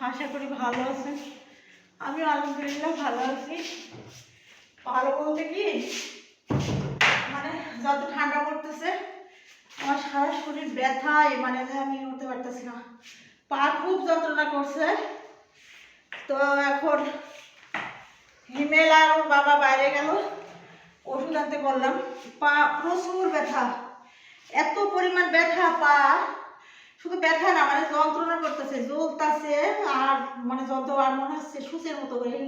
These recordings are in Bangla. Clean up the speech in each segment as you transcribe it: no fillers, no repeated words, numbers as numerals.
আশা করি ভালো আছেন। আমিও আলহামদুলিল্লাহ ভালো আছি। ভালো বলতে কি, মানে যত ঠান্ডা পড়তেছে আমার সারা শরীর ব্যথায়, মানে আমি উঠতে পারতেছি না, পা খুব যন্ত্রণা করছে। তো এখন হিমেল আর ওর বাবা বাইরে গেল, ওষুধ আনতে বললাম। পা প্রচুর ব্যথা, এত পরিমাণ ব্যথা, পা শুধু ব্যথা না, মানে যন্ত্রণা করতেছে, জ্বলতেছে, আর মানে যন্ত্র আর মনে হচ্ছে সুচের মতো করে।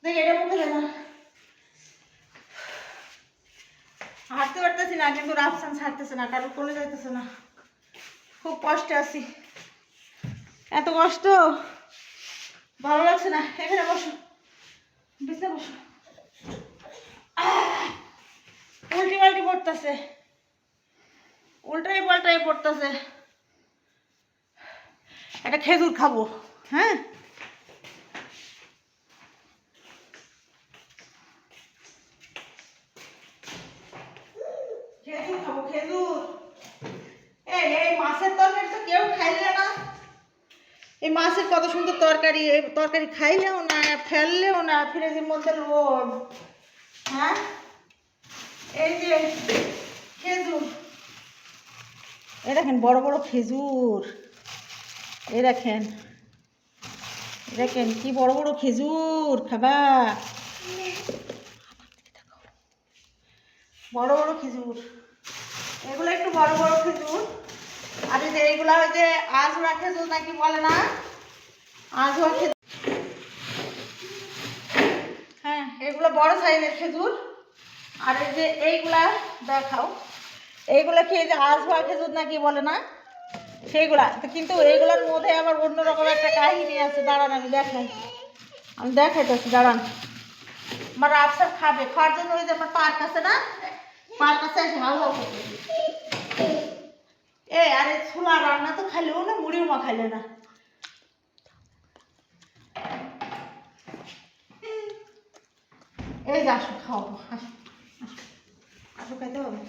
দেখ এটা মুখে দেয় না, হাঁটতে পারতেছি না, কিন্তু রাফসান ছাড়তেছে না, কারোর কোলে যাইতেছে না, খুব কষ্টে আছি। এত কষ্ট, ভালো লাগছে না। এখানে বসো, বিছানায় বসো। উল্টি পাল্টি পড়তেছে, উল্টাই পাল্টাই পড়তেছে। একটা খেজুর খাবো, হ্যাঁ? খেজুর খাবো, খেজুর। এই মাছের তরকারি তো কেউ খাইলে না। এই মাছের কত সুন্দর তরকারি, এই তরকারি খাইলেও না, ফেললেও না, ফ্রিজের মধ্যে লোড। হ্যাঁ, এই যে খেজুর, এই দেখেন বড় বড় খেজুর, এই দেখেন, দেখেন কি বড় বড় খেজুর, খাবা? বড় বড় খেজুর, এগুলো একটু বড় বড় খেজুর। আর এই যে এইগুলা ওই যে আজোড়া খেজুর নাকি বলে না, আজোড়া খেজুর। হ্যাঁ, এগুলো বড় সাইজের খেজুর। আর এই যে এইগুলা দেখাও, এইগুলা খেয়ে যে আজোড়া খেজুর নাকি বলে না, সেইগুলা। কিন্তু এইগুলোর মধ্যে আবার অন্যরকম একটা কাহিনী আছে। দাঁড়ান আমি দেখাই, আমি দেখাইতেছি, দাঁড়ান। আমার আফসার খাবে, খাওয়ার জন্য ওই যে আমার পার্ক আছে না, পার্ক আছে, এসে হাল হাল করবে। আরে ছোলা রান্না তো খাইলেও না, মুড়িও মা খাইলে না। এই যে আসো, খাওয়াবো, আসো আসো আসো, খাইতে হবে।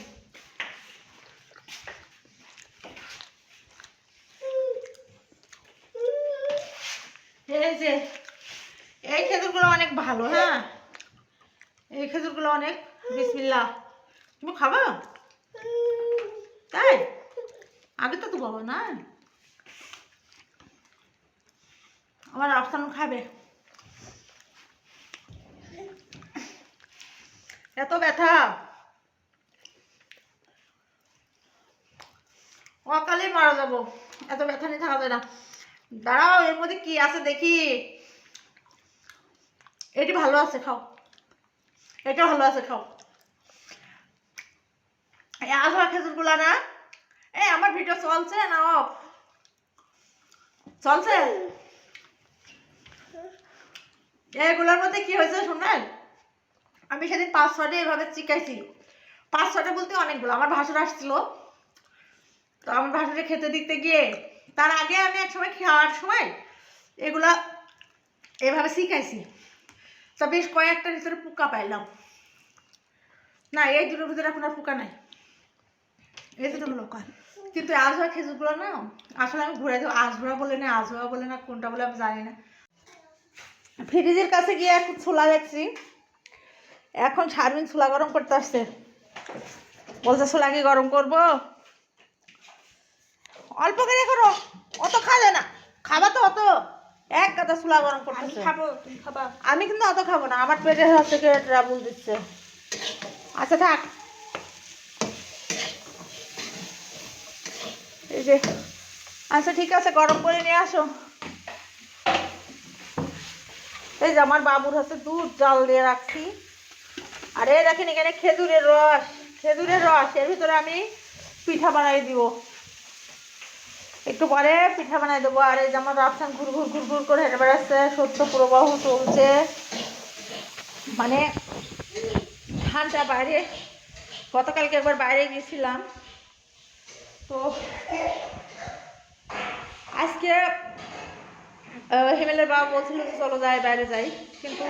এই যে এই খেজুরগুলো অনেক ভালো, হ্যাঁ, এই খেজুরগুলো অনেক। বিসমিল্লাহ, তুমি খাবা? তাই আগে তো বাবা না, আমার আফসানু খাবে। এত ব্যথা, অকালে মারা যাবো, এত ব্যথা নিয়ে থাকা যায় না। দাঁড়াও, এর মধ্যে কি আছে দেখি। এটি ভালো আছে, খাও। এটা ভালো আছে, খাও। এই আজোয়া খেজুরগুলা না, আমার ভিডিও চলছে না অফ চলছে? এগুলোর মধ্যে কি হয়েছে শোনেন, আমি সেদিন 5-6টা এভাবে চিকাইছি। 5-6টা বলতে অনেকগুলো। আমার ভাসুর আসছিল, তো আমার ভাসুরে খেতে দিতে গিয়ে, তার আগে আমি এক সময় খাওয়ার সময় এগুলা এভাবে শিখাইছি। তো বেশ কয়েকটার ভিতরে পোকা পাইলাম না, এই দুটোর ভিতরে এখন আর পোকা নাই, এই দুটো হলো কাল। কিন্তু আজোয়া খেজুরগুলো না, আসলে আমি ঘুরে দেবো, আজোয়া বলে না, আজোয়া বলে না, কোনটা বলে আমি জানি না। ফ্রিজের কাছে গিয়ে এখন ছোলা দেখছি, এখন শারমিন ছোলা গরম করতে আসছে, বলছে ছোলা কি গরম করবো? অল্প করে করো, অত খাবে না, খাবা তো অত, এক গাদা ছোলা গরম করতেছে। খাবো, তুমি খাবা? আমি কিন্তু অত খাবো না, আমার পেটের হাত থেকে ট্রাবল দিচ্ছে। আচ্ছা থাক, এই যে, আচ্ছা ঠিক আছে, গরম করে নিয়ে আসো। এই যে আমার বাবুর হাতে দুধ জাল দিয়ে রাখছি। আর এই দেখেন এখানে খেজুরের রস, খেজুরের রস, এর ভিতরে আমি পিঠা বানাই দিব, একটু পরে পিঠা বানাই দেবো। আর এই যে আমার রাফসান ঘুর ঘুর ঘুর ঘুর করে হেঁটে বেড়াচ্ছে, সত্য প্রবাহ চলছে, মানে ঠান্ডা। বাইরে গতকালকে একবার বাইরে গেছিলাম, তো আজকে হিমেলের বাবা বলছিল যে চলো যাই, বাইরে যাই, কিন্তু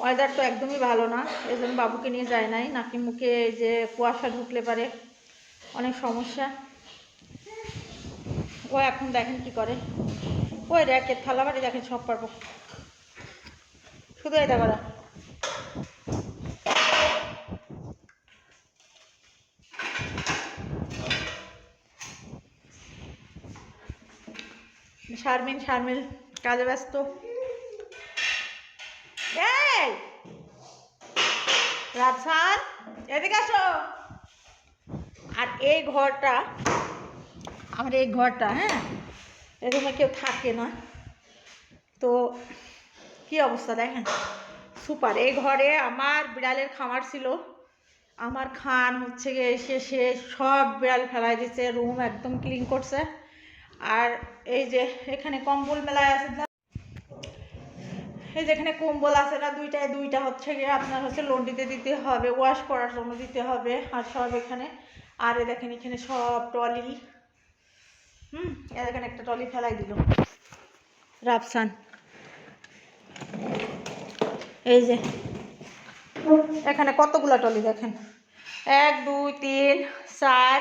ওয়েদার তো একদমই ভালো না, এই জন্য বাবুকে নিয়ে যায় নাই। নাকি মুখে যে কুয়াশা ঢুকলে পারে অনেক সমস্যা। ও এখন দেখেন কি করে, ও ওই র্যাকের থালা বাড়ি দেখেন সব পারবো, শুধু এটা করা। শারমিন কাজে ব্যস্ত। এই রাজসান এদিকে আসো। আর এই ঘরটা আমার, এই ঘরটা, হ্যাঁ, এই রুমে কেউ থাকে না, তো কি অবস্থা দেখেন, সুপার। এই ঘরে আমার বিড়ালের খামার ছিল, আমার খান হচ্ছে গিয়ে এসে সে সব বিড়াল ফেলাই দিচ্ছে, রুম একদম ক্লিন করছে। আর এই যে এখানে কম্বল মেলায় আছে, এই যেখানে কম্বল আছে না দুইটা হচ্ছে গিয়ে আপনার হচ্ছে লন্ড্রিতে দিতে হবে, ওয়াশ করার জন্য দিতে হবে। আর সব এখানে, আর দেখেন এখানে সব ট্রলি, এখানে একটা ট্রলি ফেলাই দিল রাফসান। এই যে এখানে কতগুলা ট্রলি দেখেন, 1 2 3 4,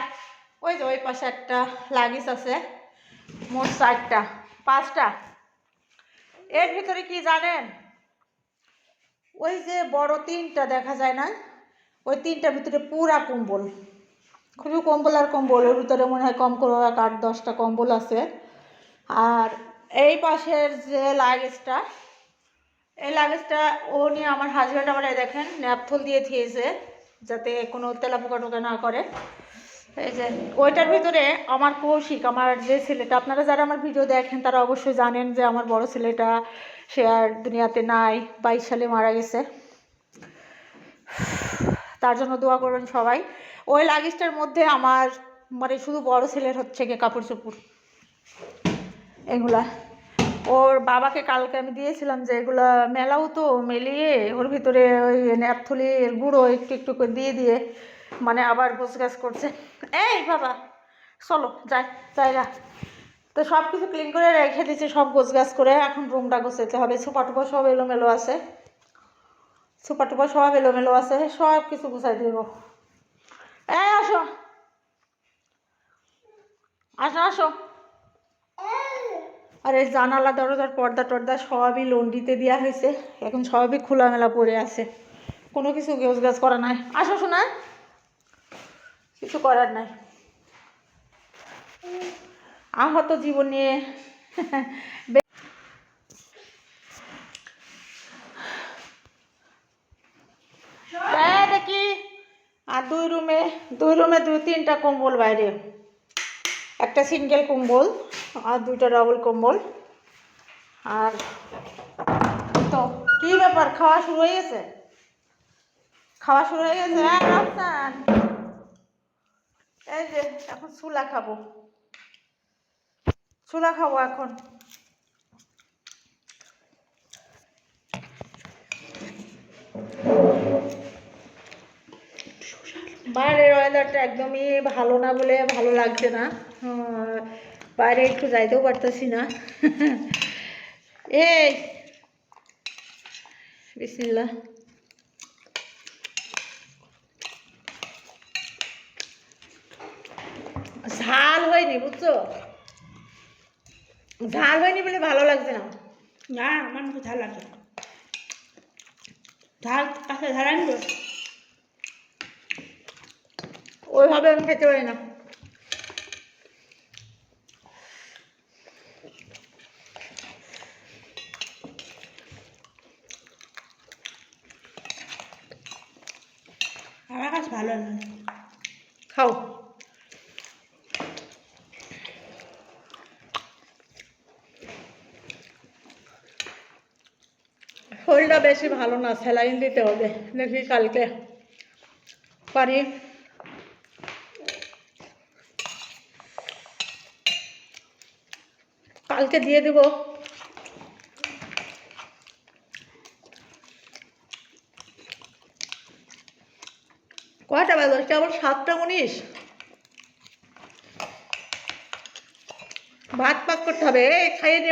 ওই যে ওই পাশে একটা লাগেজ আছে, মোট 4টা 5টা। এর ভিতরে কি জানেন, ওই যে বড় 3টা দেখা যায় না, ওই 3টার ভিতরে পুরা কম্বল, খুবই কম্বল আর কম্বল। ওর ভিতরে মনে হয় কম করে 8-10টা কম্বল আছে। আর এই পাশের যে লাগেজটা, এই লাগেজটা ও নিয়ে আমার হাজব্যান্ড আমার দেখেন ন্যাপথল দিয়ে দিয়েছে যাতে কোনো তেলাপোকা টোকা না করে। এই যে ওইটার ভিতরে আমার কৌশিক, আমার যে ছেলেটা, আপনারা যারা আমার ভিডিও দেখেন তারা অবশ্যই জানেন যে আমার বড় ছেলেটা সে আর দুনিয়াতে নাই, 22 সালে মারা গেছে, তার জন্য দোয়া করবেন সবাই। ওই লাগেজটার মধ্যে আমার মানে শুধু বড় ছেলের হচ্ছে গিয়ে কাপড় চোপড়, এগুলা ওর বাবাকে কালকে আমি দিয়েছিলাম যে এগুলো মেলাও, তো মেলিয়ে ওর ভিতরে ওই ন্যাপথলির গুঁড়ো একটু একটু করে দিয়ে মানে আবার গোছগাছ করছে। এই বাবা চলো যাইরা, তো সব কিছু ক্লিন করে রেখে দিয়েছে, সব গোছগাছ করে। এখন রুমটা গোছাতে হবে, সোফা টোপা সব এলোমেলো আছে, সব কিছু গুছাই দিব। এই আসো আসো আসো। আর এই জানালা দরজার পর্দা টর্দা সবই লন্ড্রিতে দেওয়া হয়েছে, এখন সবই খোলামেলা পড়ে আছে, কোনো কিছু গোছগাছ করা নাই। আসো শোনা, কিছু করার নাই, আহত জীবন নিয়ে দেখি। আর দুই রুমে 2-3টা কম্বল বাইরে, একটা সিঙ্গেল কম্বল আর 2টা ডবল কম্বল। আর তো কি ব্যাপার, খাওয়া শুরু হয়ে গেছে? হ্যাঁ রাফসান, এই যে এখন ছোলা খাবো এখন। বাইরের ওয়েদারটা একদমই ভালো না বলে ভালো লাগছে না, বাইরে একটু যাইতেও পারতেছি না। এই বিসমিল্লাহ। ঝাল হয়নি বুঝছো, ঝাল হয়নি বলে ভালো লাগছে না। না আমার মুখে ঝাল লাগছে, ঝাল কাছে ঝাল আনবো, ওইভাবে আমি খেতে পারি না। আমার কাছে ভালো না। খাও, শরীরটা বেশি ভালো না, স্যালাইন দিতে হবে, দেখি কালকে পারি। কালকে দিয়ে দিব। কয়টা বাজে? কেবল 7টা 19। ভাত পাক করতে হবে, খাইয়ে দিয়ে